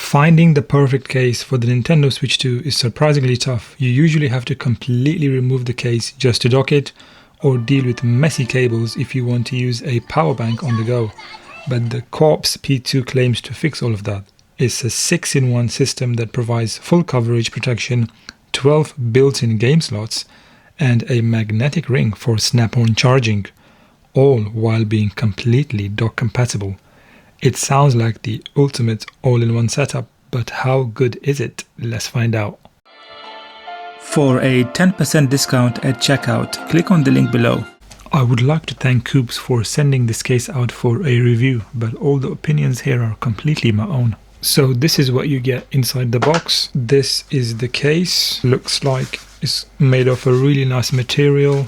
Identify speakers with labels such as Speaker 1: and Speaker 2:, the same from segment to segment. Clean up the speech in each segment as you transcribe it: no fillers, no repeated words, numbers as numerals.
Speaker 1: Finding the perfect case for the Nintendo Switch 2 is surprisingly tough. You usually have to completely remove the case just to dock it, or deal with messy cables if you want to use a power bank on the go. But the COOWPS P2 claims to fix all of that. It's a 6-in-1 system that provides full coverage protection, 12 built-in game slots, and a magnetic ring for snap-on charging, all while being completely dock compatible. It sounds like the ultimate all-in-one setup, but how good is it? Let's find out. For a 10% discount at checkout, click on the link below. I would like to thank COOWPS for sending this case out for a review, but all the opinions here are completely my own. So this is what you get inside the box. This is the case. Looks like it's made of a really nice material.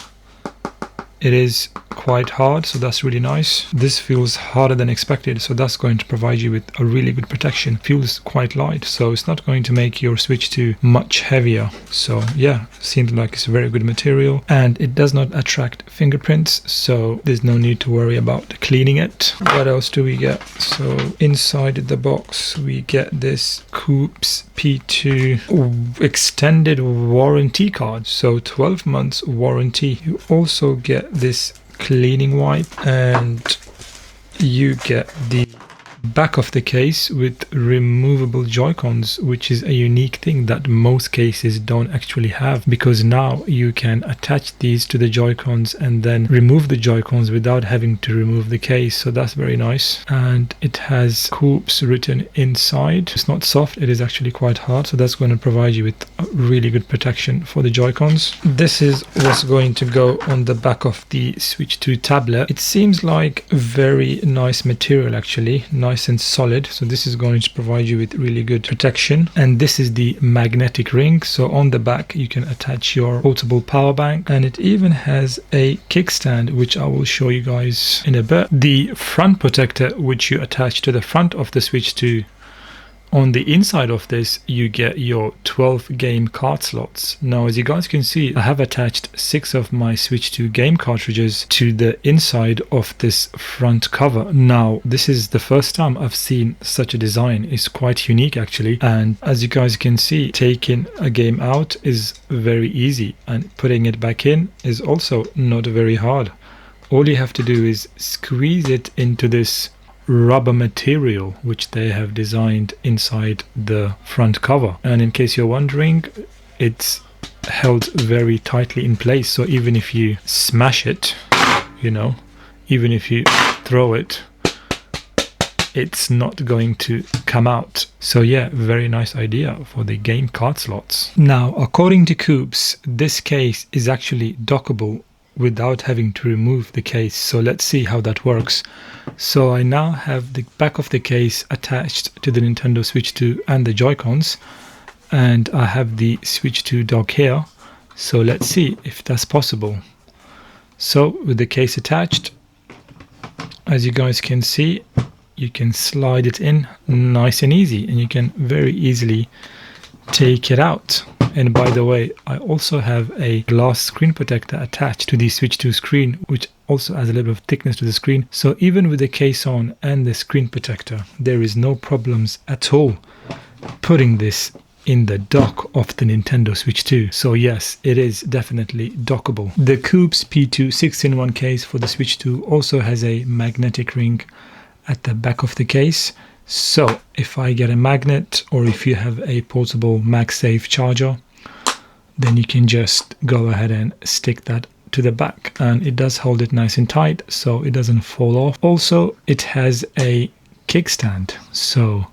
Speaker 1: It is quite hard, so that's really nice. This feels harder than expected, so that's going to provide you with a really good protection. Feels quite light, so it's not going to make your Switch 2 much heavier. So yeah, seems like it's a very good material, and it does not attract fingerprints, so there's no need to worry about cleaning it. What else do we get? So inside the box we get this COOWPS P2 extended warranty card, so 12 months warranty. You also get this cleaning wipe, and you get the back of the case with removable Joy-Cons, which is a unique thing that most cases don't actually have, because now you can attach these to the Joy-Cons and then remove the Joy-Cons without having to remove the case, so that's very nice. And it has COOWPS written inside. It's not soft, it is actually quite hard, so that's going to provide you with a really good protection for the Joy-Cons. This is what's going to go on the back of the Switch 2 tablet. It seems like very nice material, actually, nice and solid, so this is going to provide you with really good protection. And this is the magnetic ring, so on the back you can attach your portable power bank, and it even has a kickstand, which I will show you guys in a bit. The front protector, which you attach to the front of the Switch 2. On the inside of this you get your 12 game card slots. Now, as you guys can see, I have attached 6 of my Switch 2 game cartridges to the inside of this front cover. Now, this is the first time I've seen such a design. It's quite unique actually, and as you guys can see, taking a game out is very easy, and putting it back in is also not very hard. All you have to do is squeeze it into this rubber material which they have designed inside the front cover, and in case you're wondering, it's held very tightly in place, so even if you smash it, you know, even if you throw it, it's not going to come out. So yeah, very nice idea for the game card slots. Now, according to COOWPS, this case is actually dockable without having to remove the case, so let's see how that works. So I now have the back of the case attached to the Nintendo Switch 2 and the Joy-Cons, and I have the Switch 2 dock here, so let's see if that's possible. So with the case attached, as you guys can see, you can slide it in nice and easy, and you can very easily take it out. And by the way, I also have a glass screen protector attached to the Switch 2 screen, which also adds a little bit of thickness to the screen. So even with the case on and the screen protector, there is no problems at all putting this in the dock of the Nintendo Switch 2. So yes, it is definitely dockable. The COOWPS P2 6-in-1 case for the Switch 2 also has a magnetic ring at the back of the case. So if I get a magnet, or if you have a portable MagSafe charger, then you can just go ahead and stick that to the back, and it does hold it nice and tight so it doesn't fall off. Also, it has a kickstand, so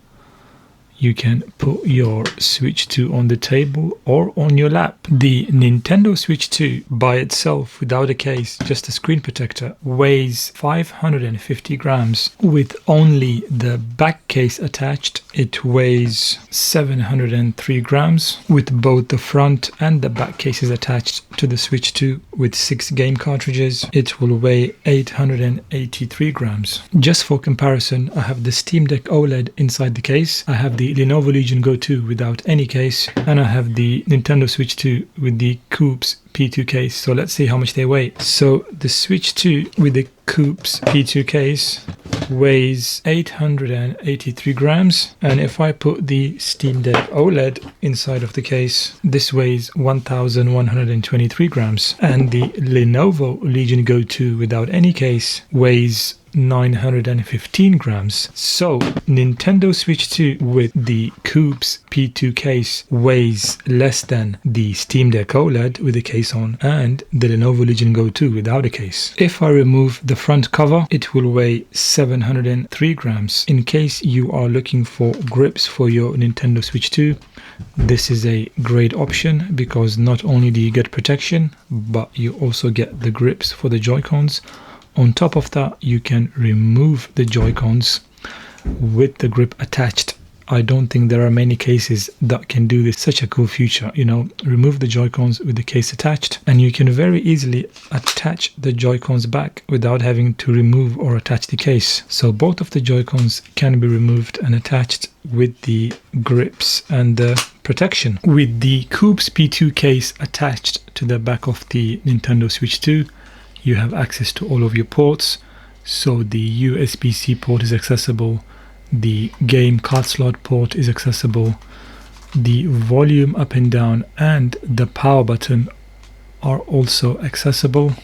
Speaker 1: you can put your Switch 2 on the table or on your lap. The Nintendo Switch 2 by itself, without a case, just a screen protector, weighs 550 grams. With only the back case attached, it weighs 703 grams. With both the front and the back cases attached to the Switch 2 with 6 game cartridges, it will weigh 883 grams. Just for comparison, I have the Steam Deck OLED inside the case. I have the Lenovo Legion Go 2 without any case, and I have the Nintendo Switch 2 with the COOWPS P2 case. So let's see how much they weigh. So the Switch 2 with the COOWPS P2 case weighs 883 grams, and if I put the Steam Deck OLED inside of the case, this weighs 1123 grams, and the Lenovo Legion Go 2 without any case weighs 915 grams. So Nintendo Switch 2 with the COOWPS P2 case weighs less than the Steam Deck OLED with a case on, and the Lenovo Legion Go 2 without a case. If I remove the front cover, it will weigh 703 grams. In case you are looking for grips for your Nintendo Switch 2, this is a great option, because not only do you get protection, but you also get the grips for the Joy-Cons. On top of that, you can remove the Joy-Cons with the grip attached. I don't think there are many cases that can do this. Such a cool feature, you know, remove the Joy-Cons with the case attached, and you can very easily attach the Joy-Cons back without having to remove or attach the case. So both of the Joy-Cons can be removed and attached with the grips and the protection. With the COOWPS P2 case attached to the back of the Nintendo Switch 2, you have access to all of your ports. So the USB-C port is accessible, the game card slot port is accessible, the volume up and down and the power button are also accessible.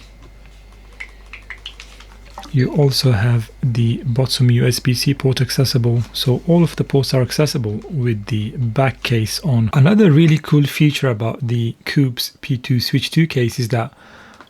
Speaker 1: You also have the bottom USB-C port accessible, so all of the ports are accessible with the back case on. Another really cool feature about the COOWPS P2 Switch 2 case is that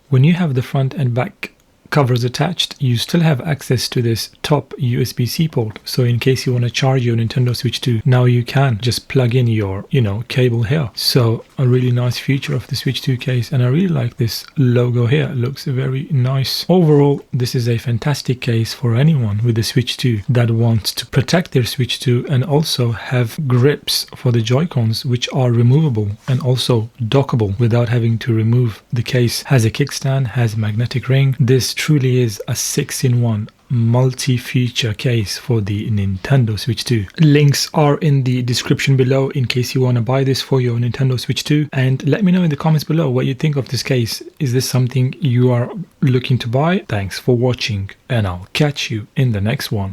Speaker 1: when you have the front and back covers attached, you still have access to this top USB-C port. So in case you want to charge your Nintendo Switch 2, now you can just plug in your, cable here. So a really nice feature of the Switch 2 case, and I really like this logo here. It looks very nice. Overall, this is a fantastic case for anyone with the Switch 2 that wants to protect their Switch 2 and also have grips for the Joy-Cons, which are removable and also dockable without having to remove the case. Has a kickstand, has a magnetic ring. This truly is a 6-in-1 multi-feature case for the Nintendo Switch 2. Links are in the description below in case you want to buy this for your Nintendo Switch 2, and let me know in the comments below what you think of this case. Is this something you are looking to buy? Thanks for watching, and I'll catch you in the next one.